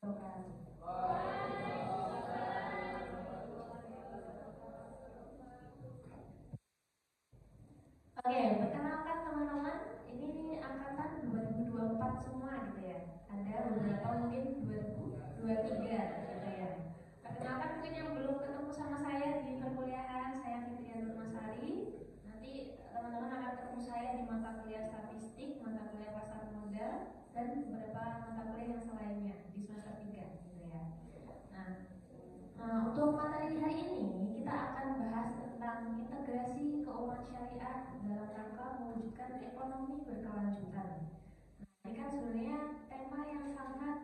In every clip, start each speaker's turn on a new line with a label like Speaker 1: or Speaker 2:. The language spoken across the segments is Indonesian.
Speaker 1: Oke, perkenalkan teman-teman, ini angkatan 2024 semua gitu ya. Ada beberapa mungkin 2023 gitu ya. Perkenalkan mungkin yang belum ketemu sama saya di perkuliahan, saya Fitria Nurmasari. Nanti teman-teman akan ketemu saya di mata kuliah statistik, mata kuliah pasar modal, dan beberapa mata kuliah yang selainnya di semester 3 gitu ya. Nah, untuk materi hari ini kita akan bahas tentang integrasi keuangan syariah dalam rangka mewujudkan ekonomi berkelanjutan. Nah, ini kan sebenarnya tema yang sangat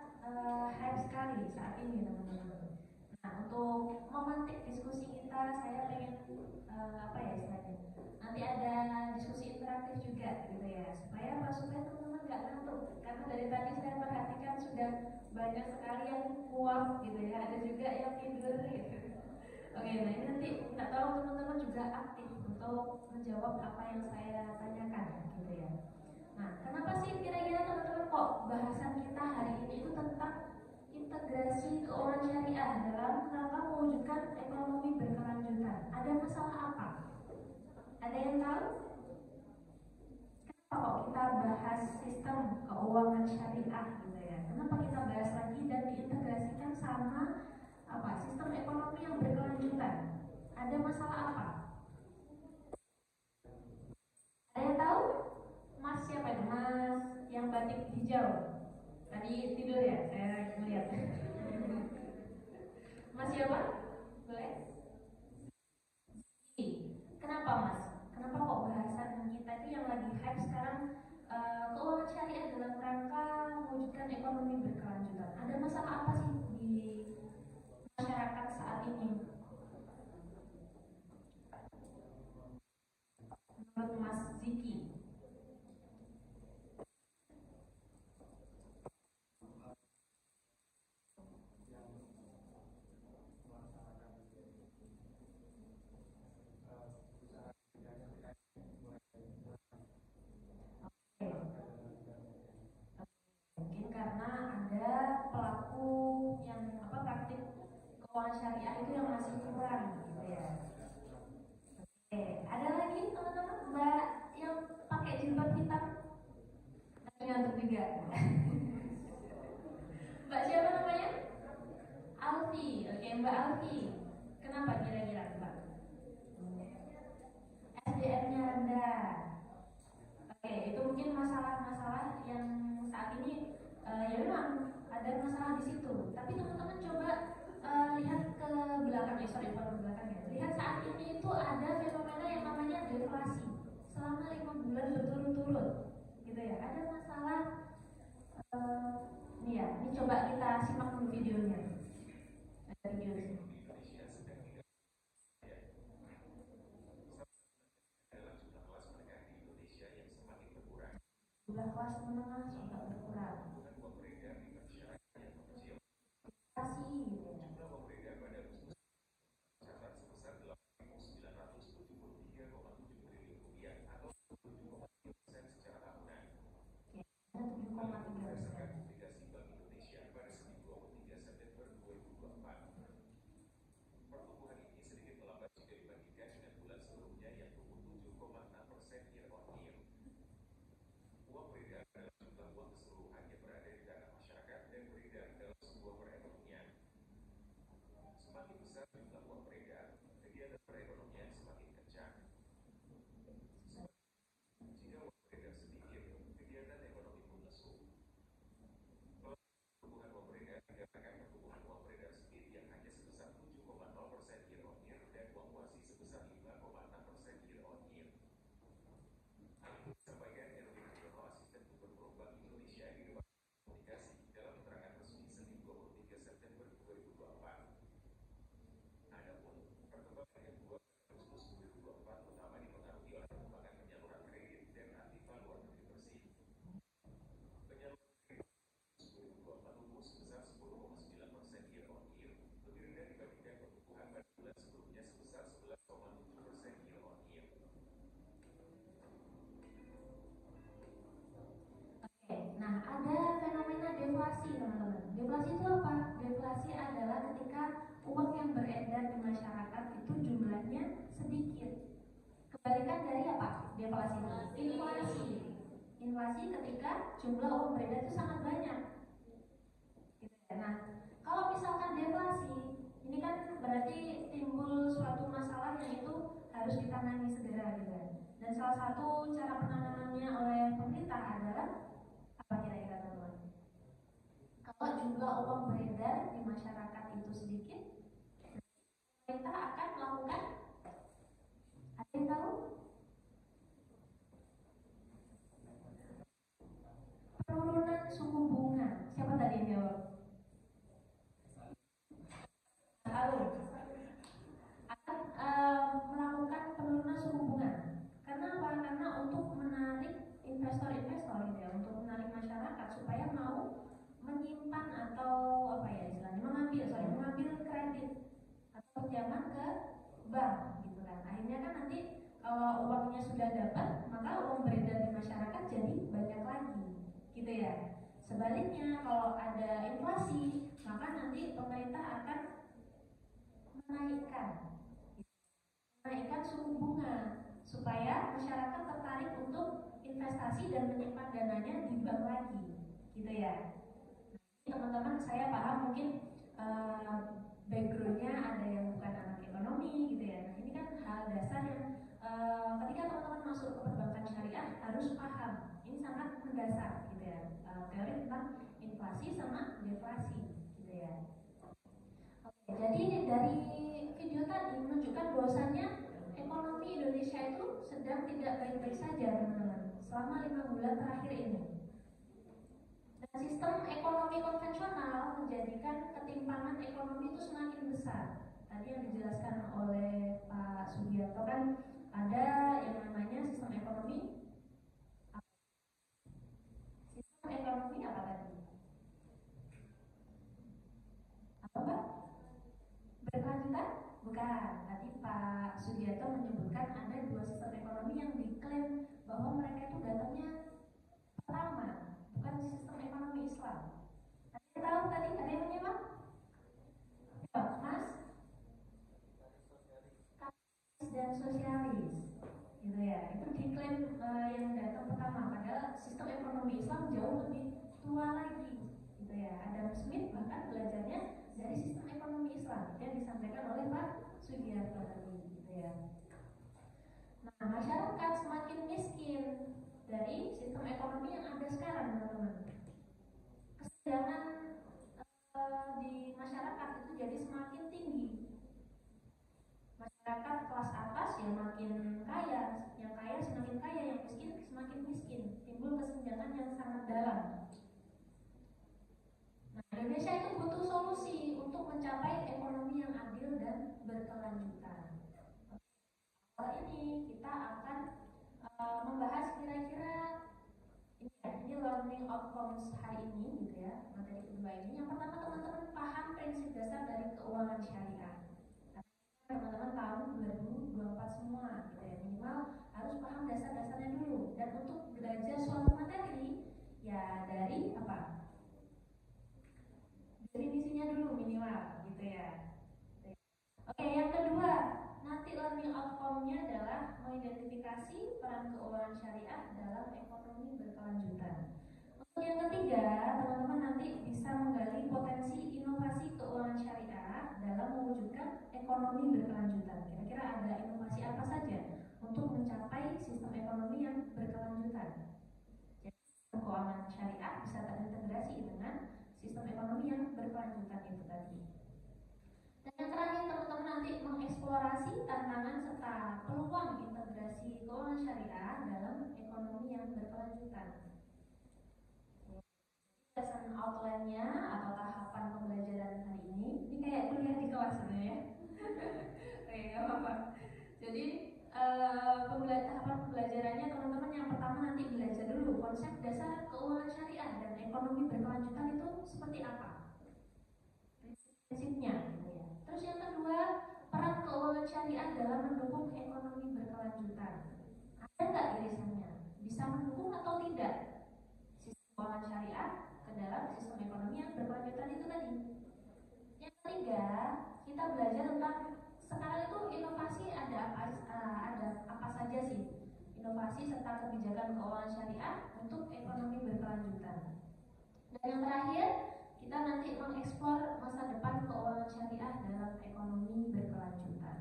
Speaker 1: hype sekali saat ini teman-teman. Nah, untuk memantik diskusi kita, saya pengen apa ya istilahnya? Nanti ada diskusi interaktif juga gitu ya, supaya teman-teman nggak ngantuk. Karena dari tadi saya perhatikan sudah banyak sekali yang kuat gitu ya, ada juga yang tidur gitu. Oke, nah ini nanti minta tolong teman-teman juga aktif untuk menjawab apa yang saya tanyakan gitu ya. Nah, kenapa sih kira-kira teman-teman kok bahasan kita hari ini itu tentang integrasi keuangan syariah dalam rangka mewujudkan ekonomi berkelanjutan? Ada masalah apa? Ada yang tahu? Kenapa kok kita bahas sistem keuangan syariah gitu ya? Kenapa kita bahas lagi dan diintegrasikan sama apa sistem ekonomi yang berkelanjutan? Ada masalah apa? Ada yang tahu? Mas siapa itu? Mas yang batik hijau. Tadi tidur ya? Saya melihat. Mas siapa? Boleh? Kenapa Mas? Kenapa kok bahasan kita itu yang lagi hype sekarang keuangan syariah dalam rangka mewujudkan ekonomi berkelanjutan? Ada masalah apa sih di masyarakat saat ini? Menurut Mas Ziki? Mungkin karena ada pelaku yang apa praktik keuangan syariah itu yang masih kurang gitu ya. Oke, ada lagi teman-teman Mbak yang pakai jilbab hitam? Tapi ngantuk juga. Mbak siapa namanya? Alfi. Oke, Mbak Alfi. Kenapa kira-kira Mbak? SDM-nya rendah. Oke, itu mungkin masalah-masalah yang saat ini ya memang ada masalah di situ. Tapi teman-teman coba lihat ke belakang ya, sorry bukan ke belakang ya. Lihat saat ini itu ada fenomena yang namanya deflasi selama 5 bulan berturut-turut, gitu ya. Ada masalah ini ya. Ini coba kita simak dulu videonya. Ada video di sini. Jumlah kelas menengah juga berkurang. Inflasi gitu ya. Oke, ada 7,3%. Oke, nah ada fenomena deflasi teman-teman. Deflasi itu apa? deflasi adalah ketika uang yang beredar di masyarakat itu jumlahnya sedikit. Kebalikan dari apa? Deflasi itu inflasi. Inflasi ketika jumlah uang beredar itu sangat banyak. Nah, kalau misalkan deflasi, ini kan berarti timbul suatu masalah yang itu harus ditangani segera gitu. Dan salah satu cara penanganannya oleh pemerintah adalah apa kira-kira teman-teman? Kalau jumlah uang beredar di masyarakat itu sedikit, pemerintah akan melakukan, ada yang tahu? Penurunan suku bunga. Siapa tadi yang jawab? Tahu. Akan melakukan penurunan suku bunga. Karena apa? Karena untuk menarik investor-investor gitu ya, untuk menarik masyarakat supaya mau menyimpan atau apa ya istilahnya mengambil kredit atau pinjaman ke bank gitu kan. Akhirnya kan nanti kalau uangnya sudah dapat, maka uang beredar di masyarakat jadi banyak lagi gitu ya. Sebaliknya kalau ada inflasi, maka nanti pemerintah akan menaikkan suku bunga supaya masyarakat tertarik untuk investasi dan menyimpan dananya di bank lagi gitu ya. Teman-teman saya paham mungkin backgroundnya ada yang bukan anak ekonomi gitu ya. Nah ini kan hal dasar yang ketika teman-teman masuk ke perbankan syariah harus paham. Ini sangat mendasar gitu ya, teori tentang inflasi sama deflasi gitu ya. Oke, jadi dari video tadi menunjukkan bahwasannya ekonomi Indonesia itu sedang tidak baik-baik saja teman-teman selama 5 bulan terakhir ini. Dan sistem ekonomi konvensional menjadikan ketimpangan ekonomi itu semakin besar. Tadi yang dijelaskan oleh Pak Sugiarto kan ada yang namanya sistem ekonomi apa tadi? Apa Pak? Berkelanjutan? Bukan. Tadi Pak Sugiarto menyebutkan ada dua sistem ekonomi yang diklaim bahwa mereka itu datangnya pertama, bukan sistem ekonomi Islam. Ada yang tahu tadi? Ada yang menyimak? Ya, Mas? Kapitalis dan sosialis, gitu ya. Itu diklaim yang datang pertama. Padahal sistem ekonomi Islam jauh lebih tua lagi, gitu ya. Adam Smith bahkan belajarnya dari sistem ekonomi Islam yang disampaikan oleh Pak Sugiarto tadi, gitu ya. Nah, masyarakat semakin miskin dari sistem ekonomi yang ada sekarang, teman-teman. Kesenjangan di masyarakat itu jadi semakin tinggi. Masyarakat kelas atas ya makin kaya, yang kaya semakin kaya, yang miskin semakin miskin. Timbul kesenjangan yang sangat dalam. Nah, Indonesia itu butuh solusi untuk mencapai ekonomi yang adil dan berkelanjutan. Kali ini kita akan membahas kira-kira ini learning outcomes hari ini gitu ya, materi kedua ini. Yang pertama teman-teman paham prinsip dasar dari keuangan syariah. Teman-teman tahun 2024 semua gitu ya, minimal harus paham dasar-dasarnya dulu. Dan untuk belajar suatu materi ya dari apa? Definisinya dulu minimal gitu ya. Oke, yang kedua, nanti learning outcome-nya adalah mengidentifikasi peran keuangan syariah dalam ekonomi berkelanjutan. Untuk yang ketiga, teman-teman nanti bisa menggali potensi inovasi keuangan syariah dalam mewujudkan ekonomi berkelanjutan. Kira-kira ada inovasi apa saja untuk mencapai sistem ekonomi yang berkelanjutan? Jadi, keuangan syariah bisa terintegrasi dengan sistem ekonomi yang berkelanjutan itu tadi. Dan yang terakhir teman-teman nanti mengeksplorasi tantangan serta peluang integrasi keuangan syariah dalam ekonomi yang berkelanjutan. Lesson outline-nya atau tahapan pembelajaran hari ini kayak kuliah di kelas sebenarnya. Oke, nggak apa-apa. Jadi tahapan pembelajarannya teman-teman yang pertama nanti belajar dulu konsep dasar keuangan syariah dan ekonomi berkelanjutan itu seperti apa, prinsipnya gitu ya. Terus yang kedua, peran keuangan syariah dalam mendukung ekonomi berkelanjutan. Ada nggak irisannya? Bisa mendukung atau tidak sistem keuangan syariah ke dalam sistem ekonomi yang berkelanjutan itu tadi? Ketiga, kita belajar tentang sekarang itu inovasi ada apa saja sih? Inovasi serta kebijakan keuangan syariah untuk ekonomi berkelanjutan. Dan yang terakhir, kita nanti mengeksplor masa depan keuangan syariah dalam ekonomi berkelanjutan.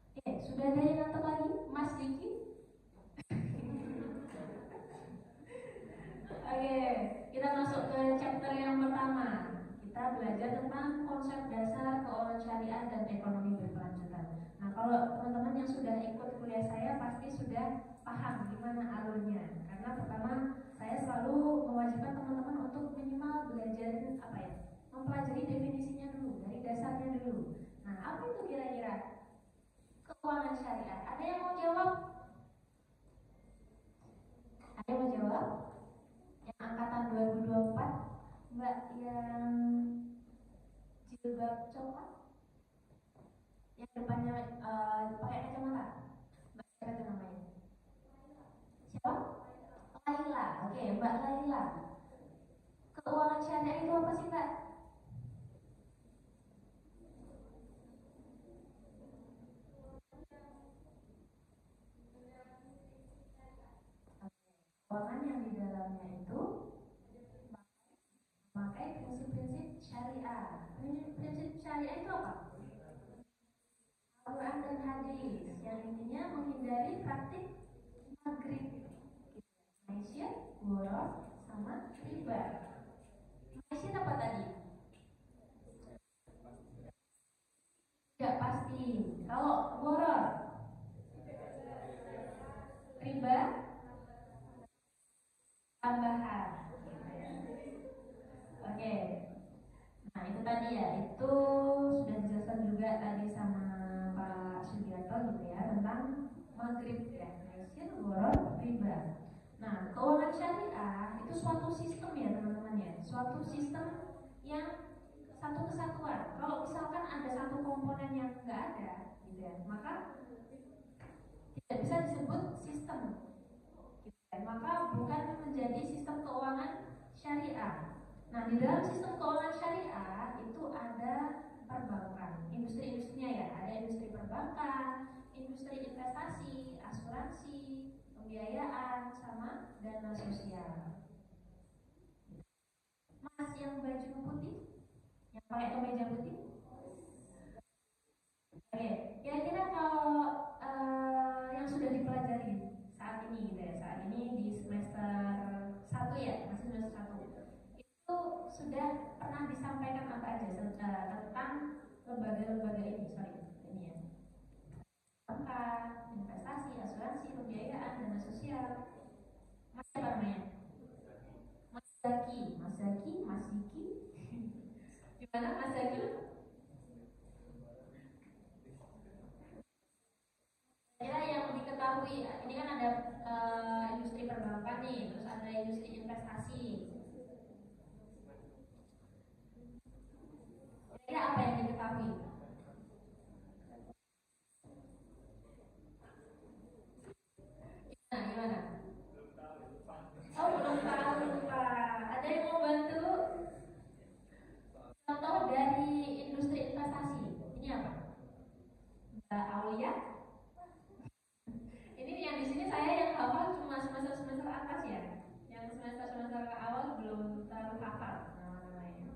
Speaker 1: Oke, sudah ada yang nonton lagi? Mas Diki? Oke, kita masuk ke chapter yang pertama. Kita belajar tentang konsep dasar keuangan syariah dan ekonomi berkelanjutan. Nah, kalau teman-teman yang sudah ikut kuliah saya pasti sudah paham gimana alurnya. Karena pertama, saya selalu mewajibkan teman-teman untuk minimal belajar apa ya? Mempelajari definisinya dulu, dari dasarnya dulu. Nah, apa itu kira-kira keuangan syariah? Ada yang mau jawab? Ada yang mau jawab? Yang angkatan 2024, Mbak yang jilbab coklat, yang depannya pakai kacamata, Mbak siapa itu namanya? Siapa? Laila. Oke, Mbak Laila. Keuangan syariah itu apa sih, Mbak? Keuangan yang di dalamnya itu memakai prinsip-prinsip syariah. Prinsip syariah itu apa? Al-Quran dan hadis yang intinya menghindari praktik maghrib, maisir, boros, sama riba. Maisir apa tadi? Tidak pasti. Kalau boros, riba, tambahan. Oke. Nah itu tadi ya, itu sudah dijelaskan juga tadi sama Pak Sugiarto gitu ya tentang maghrib ya, maisir, boros, riba. Nah keuangan syariah itu suatu sistem ya teman-teman ya, suatu sistem yang satu kesatuan. Kalau misalkan ada satu komponen yang nggak ada, gitu ya, maka tidak bisa disebut sistem. Gitu ya. Maka bukan menjadi sistem keuangan syariah. Nah, di dalam sistem keuangan syariah itu ada perbankan, industri-industrinya ya, ada industri perbankan, industri investasi, asuransi, pembiayaan, sama dana sosial. Mas yang baju putih, yang pakai kemeja putih, oke, kira-kira kalau yang sudah dipelajari saat ini gitu ya, saat ini di semester 1 ya, masih semester 1 itu sudah pernah disampaikan apa aja tentang lembaga-lembaga ini, sorry, ini ya, perbankan, investasi, asuransi, pembiayaan, dana sosial. Mas apa namanya? Mas Zaki, Mas Zaki, Mas Diki. Gimana Mas Zaki? Kira yang diketahui, ini kan ada industri perbankan nih, terus ada industri investasi. Kira-kira apa yang diketahui? Nah, gimana? Oh, belum tahu Pak. Ada yang mau bantu? Contoh dari industri investasi. Ini apa? Mbak Aulia? Ini yang di sini saya yang hafal cuma semester-semester atas ya. Yang semester-semester ke awal belum terlalu hafal nama-namanya.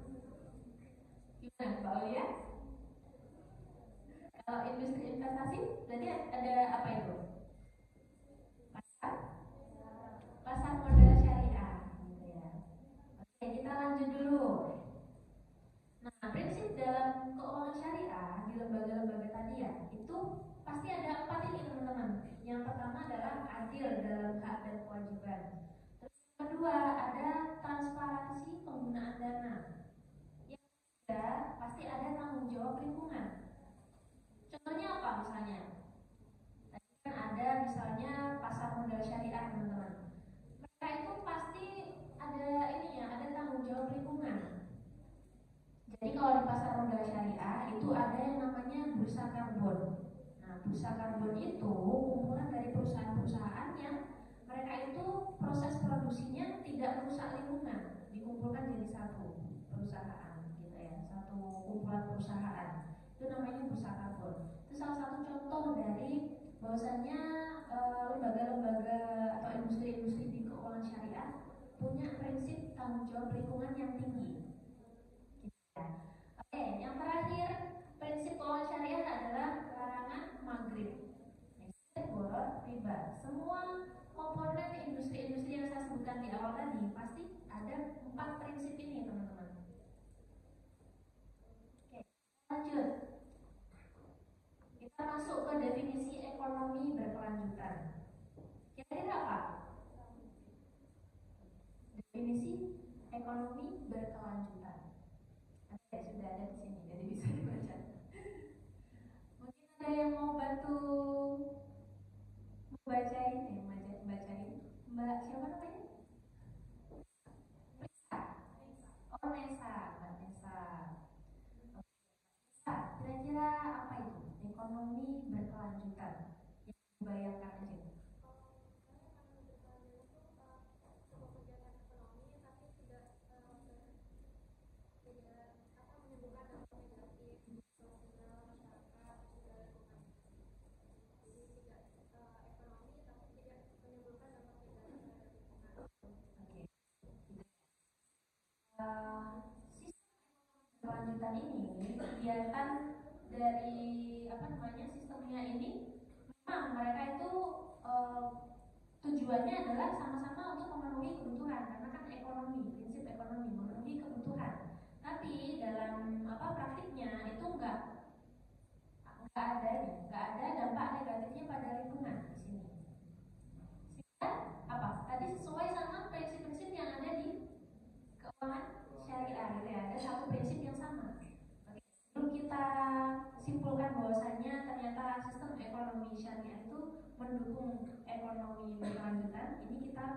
Speaker 1: Gimana Mbak Aulia? Kalau industri investasi, berarti ada apa itu? Pasar, pasar modal syariah, gitu ya. Oke, kita lanjut dulu. Nah, prinsip dalam keuangan syariah di lembaga-lembaga tadi ya, itu pasti ada 4 ini teman-teman. Yang pertama adalah adil dalam hak dan kewajiban. Terus yang kedua ada transparansi penggunaan dana. Yang ketiga pasti ada tanggung jawab lingkungan. Contohnya apa misalnya? Tadi kan ada misalnya pasar modal syariah teman-teman. Mereka itu pasti ada ini ya, ada tanggung jawab lingkungan. Jadi kalau di pasar modal syariah itu ada yang namanya bursa karbon. Nah, bursa karbon itu kumpulan dari perusahaan-perusahaan yang mereka itu proses produksinya tidak merusak lingkungan, dikumpulkan jadi satu perusahaan. perusahaan gitu ya, satu kumpulan perusahaan, itu namanya bursa karbon. Itu salah satu contoh dari bahwasanya lembaga-lembaga atau industri-industri di keuangan syariah punya prinsip tanggung jawab lingkungan yang tinggi. Oke, yang terakhir prinsip keuangan syariah adalah larangan maghrib, borot, riba. Semua komponen industri-industri yang saya sebutkan di awal tadi pasti ada 4 prinsip ini, teman-teman. Oke, lanjut. Kita masuk ke definisi ekonomi berkelanjutan. Kira-kira apa? Definisi ekonomi berkelanjutan. Oke, sudah ada di sini, jadi bisa dibaca. Mungkin ada yang mau bantu membacain, bacain. Mbak siapa namanya? Nesa. Oh, Nesa, Mbak Nesa. Kira-kira apa itu ekonomi berkelanjutan? Yang dibayangkan aja. Sistem berkelanjutan ini kegiatan dari apa namanya sistemnya ini memang mereka itu tujuannya adalah sama-sama untuk memenuhi kebutuhan karena kan ekonomi, prinsip ekonomi memenuhi kebutuhan. Tapi dalam apa praktiknya itu nggak ada dampak negatifnya pada lingkungan di sini. Sehingga apa? Tadi sesuai sama prinsip-prinsip yang ada di keuangan syariah gitu ya. Ada satu prinsip yang sama. Oke. Sebelum kita simpulkan bahwasanya ternyata sistem ekonomi syariah itu mendukung ekonomi berkelanjutan, ini kita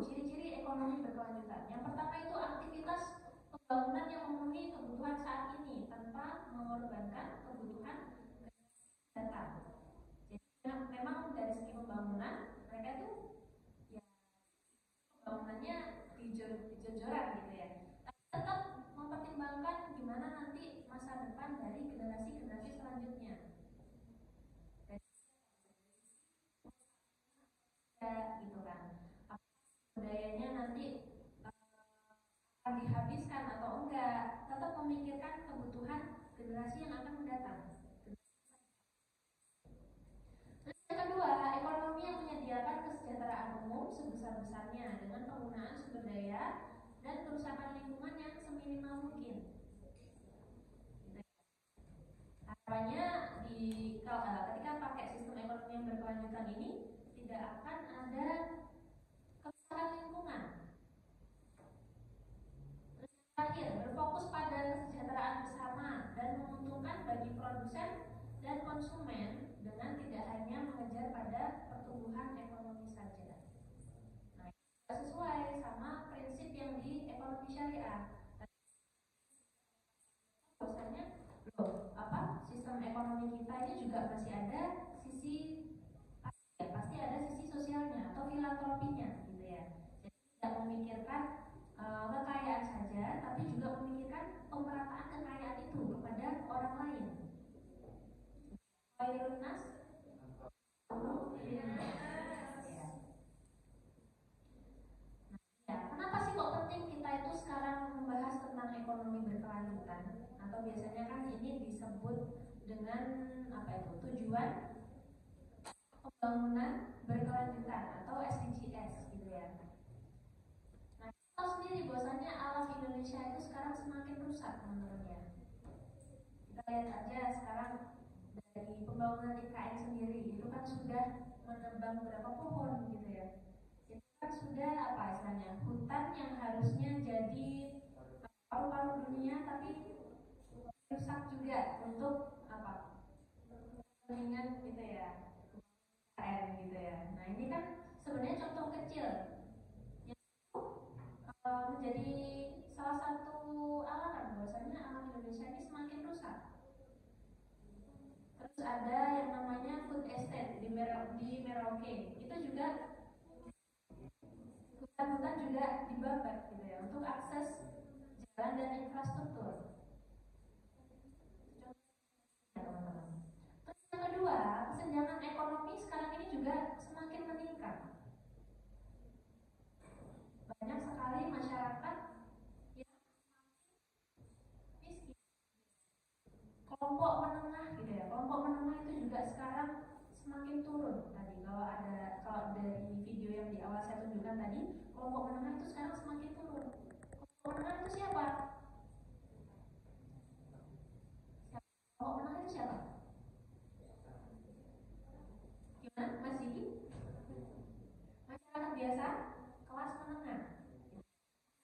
Speaker 1: ciri-ciri ekonomi berkelanjutan. Yang pertama itu aktivitas pembangunan yang memenuhi kebutuhan saat ini tanpa mengorbankan kebutuhan datang. Jadi memang dari segi pembangunan mereka itu ya pembangunannya di-jor-joran gitu ya. Tapi tetap mempertimbangkan gimana nanti masa depan dari generasi-generasi selanjutnya. Ya, gitu kan. Budayanya nanti akan dihabiskan atau enggak, tetap memikirkan kebutuhan generasi yang akan mendatang. Terus yang kedua, ekonomi yang menyediakan kesejahteraan umum sebesar-besarnya dengan penggunaan sumber daya dan kerusakan lingkungan yang seminimal mungkin. Harapannya ketika pakai sistem ekonomi yang berkelanjutan ini tidak akan ada kerusakan lingkungan. Terakhir, berfokus pada kesejahteraan bersama dan menguntungkan bagi produsen dan konsumen dengan tidak hanya mengejar pada pertumbuhan ekonomi saja. Nah, sesuai sama prinsip yang di ekonomi syariah. Bahwasanya sistem ekonomi kita ini juga masih ada sisi pasti ada sisi sosialnya atau filantropinya gitu ya. Jadi tidak memikirkan kekayaan saja, tapi juga memikirkan pemerataan kekayaan itu kepada orang lain. Khairun nas. Ya, kenapa sih kok penting kita itu sekarang membahas tentang ekonomi berkelanjutan? Atau biasanya kan ini disebut dengan apa itu? Tujuan pembangunan berkelanjutan atau SDGs gitu ya. Nah, kita tahu sendiri bahwasanya alam Indonesia itu sekarang semakin rusak, teman-teman ya. Kita lihat aja sekarang dari pembangunan IKN sendiri itu kan sudah menebang berapa pohon gitu ya. Itu kan sudah apa istilahnya hutan yang harusnya jadi paru-paru dunia tapi rusak juga untuk apa kepentingan gitu ya IKN gitu ya. Nah ini kan sebenarnya contoh kecil yang menjadi salah satu alasan bahwasanya alam Indonesia ini semakin rusak. Terus ada yang namanya food estate di Merauke. Itu juga hutan-hutan juga dibabat gitu ya untuk akses jalan dan infrastruktur. Teman-teman. Terus yang kedua, kesenjangan ekonomi sekarang ini juga semakin meningkat. Banyak sekali masyarakat yang miskin. Kelompok menengah gitu ya, kelompok menengah itu juga sekarang semakin turun. Tadi kalau dari video yang di awal saya tunjukkan tadi, kelompok menengah itu sekarang semakin turun. Kelompok menengah itu siapa? Kelompok menengah itu siapa? Gimana? Masih masyarakat biasa, kelas menengah.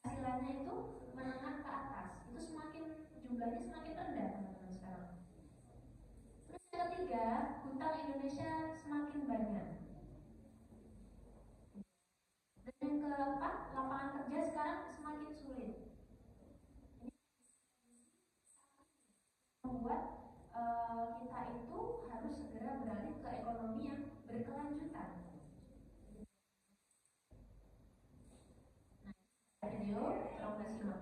Speaker 1: Hasilannya itu menengah ke atas. Itu jumlahnya semakin rendah teman-teman sekarang. Terus yang ketiga, hutang Indonesia semakin banyak. Dan yang keempat, lapangan kerja sekarang semakin sulit. Ini membuat kita itu harus segera beralih ke ekonomi yang berkelanjutan. Nah, video tolong disimak.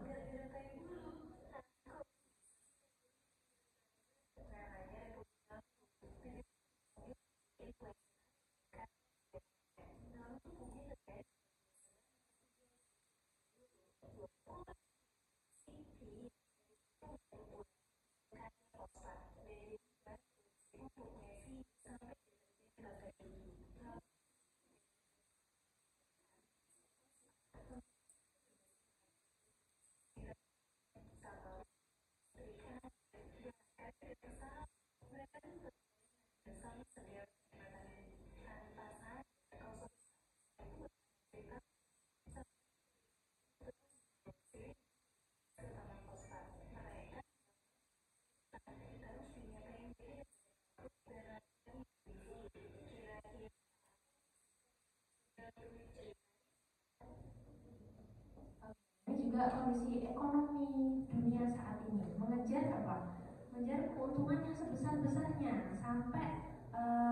Speaker 1: Juga kondisi ekonomi dunia saat ini mengejar apa? Mengejar keuntungan yang sebesar-besarnya sampai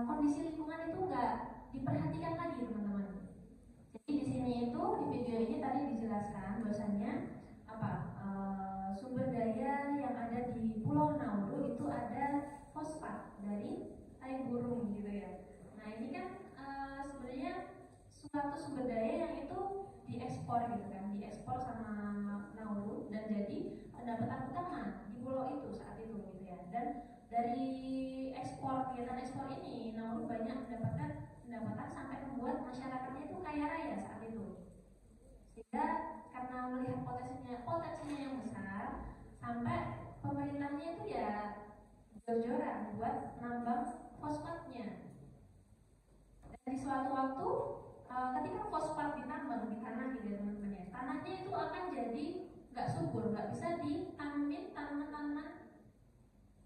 Speaker 1: kondisi lingkungan itu nggak diperhatikan lagi teman-teman. Jadi di sini itu di video ini tadi dijelaskan bahwasanya apa sumber daya yang ada di Pulau Nauru itu ada fosfat dari tai burung gitu ya. Nah ini kan sebenarnya suatu sumber daya yang itu diekspor gitu kan, diekspor sama Nauru dan jadi pendapatan utama di pulau itu saat itu gitu ya. Dan dari kegiatan ekspor ini Nauru banyak mendapatkan pendapatan sampai membuat masyarakatnya itu kaya raya saat itu. Sehingga karena melihat potensinya yang besar, sampai pemerintahnya itu ya jor-joran buat nambang fosfatnya. Dan di suatu waktu ketika fosfat ditambang di tanah gitu ya teman-teman ya, tanahnya itu akan jadi nggak subur, nggak bisa ditanamin tanaman-tanaman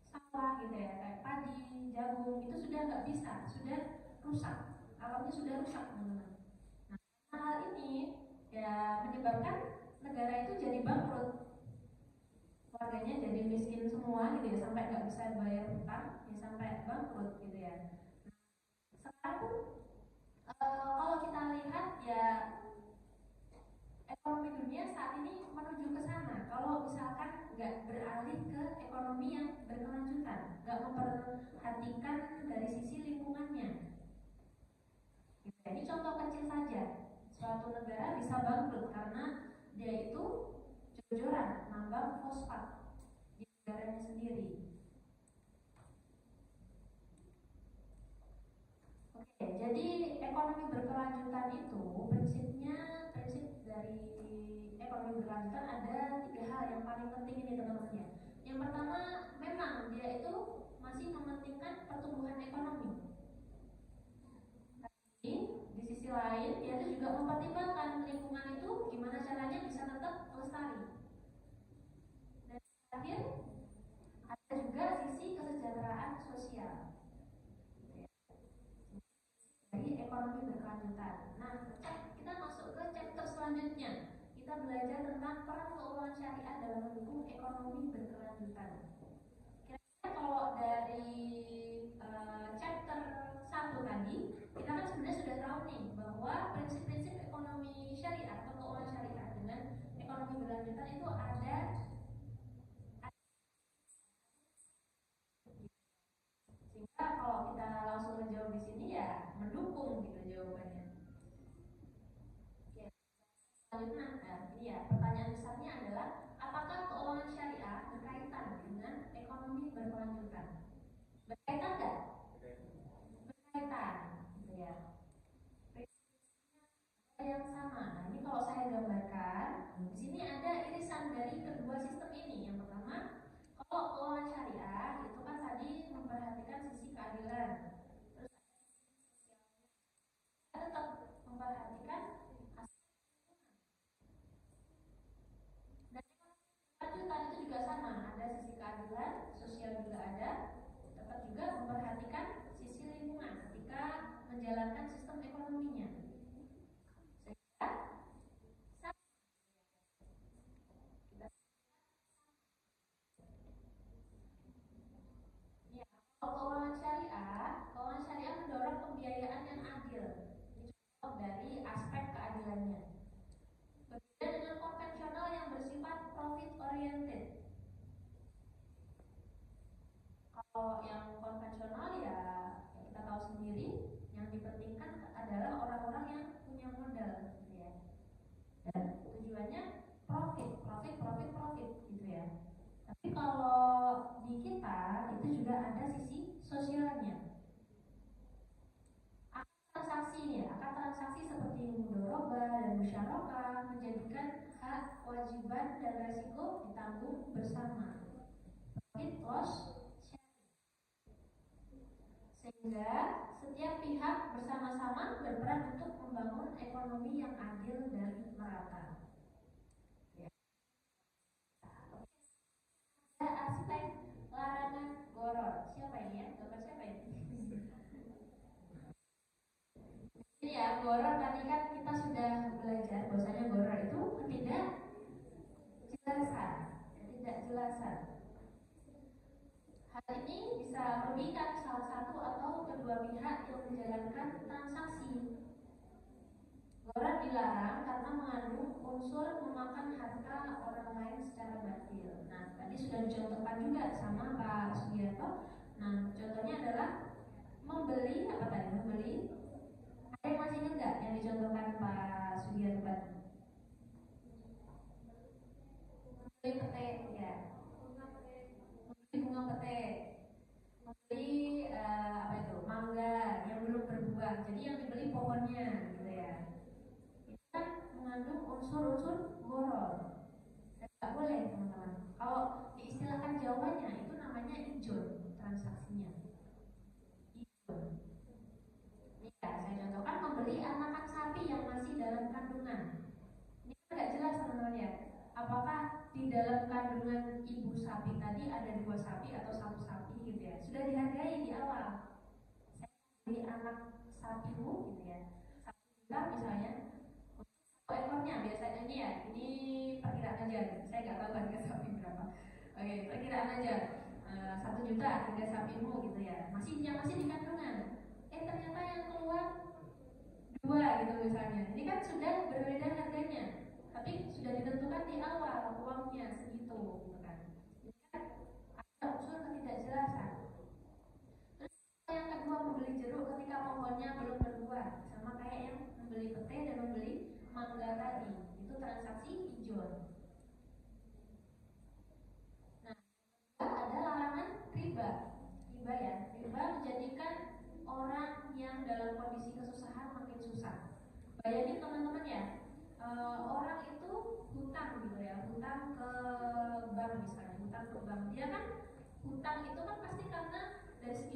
Speaker 1: sawah gitu ya, kayak padi, jagung, itu sudah nggak bisa, sudah rusak, alamnya sudah rusak teman-teman. Nah, hal ini ya menyebabkan negara itu jadi bangkrut, warganya jadi miskin semua gitu ya, sampai nggak bisa bayar hutang, ya sampai bangkrut gitu ya. Nah, sekarang kalau kita lihat ya ekonomi dunia saat ini menuju ke sana. Kalau misalkan nggak beralih ke ekonomi yang berkelanjutan, nggak memperhatikan dari sisi lingkungannya. Ini contoh kecil saja, suatu negara bisa bangkrut karena dia itu jor-joran nambang fosfat di negaranya sendiri. Oke, jadi ekonomi berkelanjutan itu prinsip dari ekonomi berkelanjutan ada 3 hal yang paling penting ini teman-teman ya. Yang pertama, memang dia itu masih mementingkan pertumbuhan ekonomi. Tapi di sisi lain dia itu juga mempertimbangkan lingkungan itu gimana caranya bisa tetap lestari. Dan terakhir ada juga sisi kesejahteraan sosial dari ekonomi berkelanjutan. Nah, kita masuk ke chapter selanjutnya. Kita belajar tentang peran keuangan syariah dalam mendukung ekonomi berkelanjutan. Kira-kira kalau dari chapter 1 tadi, kita kan sebenarnya sudah tahu nih bahwa prinsip-prinsip ekonomi syariah atau keuangan syariah dengan ekonomi berkelanjutan itu ada Selanjutnya, nah ini ya pertanyaan besarnya adalah apakah keuangan syariah berkaitan dengan ekonomi berkelanjutan? Berkaitan nggak? Berkaitan, gitu ya. Yang sama. Nah, ini kalau saya gambarkan, di sini ada irisan dari kedua sistem ini. Yang pertama, kalau keuangan syariah itu kan tadi memperhatikan sisi keadilan, terus tetap memperhatikan hasil dan lanjutan itu juga sama, ada sisi keadilan, sosial juga ada, tetap juga memperhatikan sisi lingkungan ketika menjalankan sistem ekonominya. Sehingga ya, kalau keuangan syariah mendorong pembiayaan yang adil. Ini contoh dari aspek keadilannya. Berbeda dengan konvensional yang bersifat profit oriented. Kalau yang konvensional ya kita tahu sendiri, yang dipentingkan adalah orang-orang yang punya modal, gitu ya. Dan tujuannya profit, gitu ya. Tapi kalau di kita itu juga ada sisi sosialnya. Akad transaksi seperti mudoroba dan musyarakah menjadikan hak, kewajiban dan resiko ditanggung bersama. Profit loss sharing. Sehingga setiap pihak bersama-sama berperan untuk membangun ekonomi yang adil dan merata. Ya. Ada aspek larangan goror. Siapa ini ya? Gambar siapa ini? Ini ya, goror tadi kan kita sudah belajar bahwasanya goror itu ketidakjelasan. Hal ini bisa merugikan salah satu atau kedua pihak yang menjalankan transaksi. Goror dilarang karena mengandung unsur memakan harta orang lain secara batil. Nah, tadi sudah dicontohkan juga sama Pak Sugiarto. Nah, contohnya adalah membeli apa tadi? Membeli. Ada yang masih ingat nggak yang dicontohkan Pak Sugiarto? Membeli pete, ya. Membeli bunga pete. Membeli apa itu? Mangga yang belum berbuah. Jadi yang dibeli pohonnya, gitu ya. Itu kan mengandung unsur-unsur goror. Dan nggak boleh teman-teman. Kalau diistilahkan Jawanya itu namanya ijon transaksinya. Ijon. Ya, saya contohkan membeli anakan sapi yang masih dalam kandungan. Ini kan nggak jelas teman-teman ya. Apakah di dalam kandungan ibu sapi tadi ada 2 sapi atau 1 sapi gitu ya? Sudah dihargai di awal. Saya beli anak sapimu gitu ya. 1 juta misalnya. Untuk ekornya biasanya ini ya. Ini perkiraan aja. Saya nggak tahu harga sapi berapa. Oke, perkiraan aja. 1 juta harga sapimu gitu ya. Masih di kandungan. Ternyata yang keluar 2 gitu misalnya. Ini kan sudah berbeda harganya, tapi sudah ditentukan di awal uangnya segitu, gitu kan. Ini kan ada unsur ketidakjelasan. Terus yang kedua membeli jeruk ketika pohonnya belum berbuah, sama kayak yang membeli pete dan membeli mangga tadi, itu transaksi ijon. Nah, ada larangan riba. Riba ya, riba menjadikan orang yang dalam kondisi kesusahan makin susah. Bayangin teman-teman ya, orang itu hutang gitu ya, hutang ke bank misalnya, hutang ke bank. Dia kan hutang itu kan pasti karena dari segi